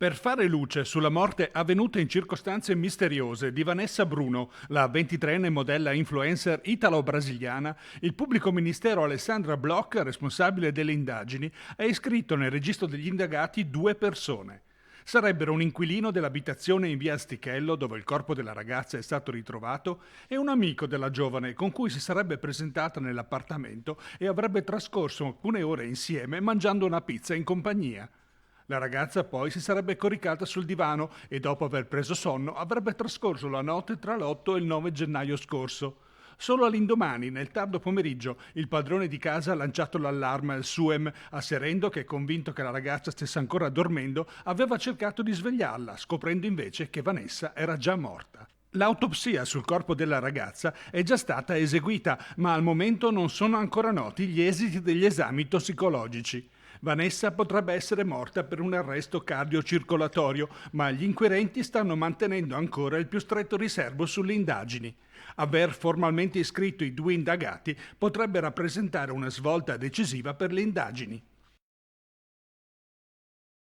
Per fare luce sulla morte avvenuta in circostanze misteriose di Vanessa Bruno, la 23enne modella influencer italo-brasiliana, il pubblico ministero Alessandra Bloch, responsabile delle indagini, ha iscritto nel registro degli indagati 2 persone. Sarebbero un inquilino dell'abitazione in via Stichello, dove il corpo della ragazza è stato ritrovato, e un amico della giovane con cui si sarebbe presentata nell'appartamento e avrebbe trascorso alcune ore insieme mangiando una pizza in compagnia. La ragazza poi si sarebbe coricata sul divano e dopo aver preso sonno avrebbe trascorso la notte tra l'8 e il 9 gennaio scorso. Solo all'indomani, nel tardo pomeriggio, il padrone di casa ha lanciato l'allarme al SUEM, asserendo che, convinto che la ragazza stesse ancora dormendo, aveva cercato di svegliarla, scoprendo invece che Vanessa era già morta. L'autopsia sul corpo della ragazza è già stata eseguita, ma al momento non sono ancora noti gli esiti degli esami tossicologici. Vanessa potrebbe essere morta per un arresto cardiocircolatorio, ma gli inquirenti stanno mantenendo ancora il più stretto riservo sulle indagini. Aver formalmente iscritto i 2 indagati potrebbe rappresentare una svolta decisiva per le indagini.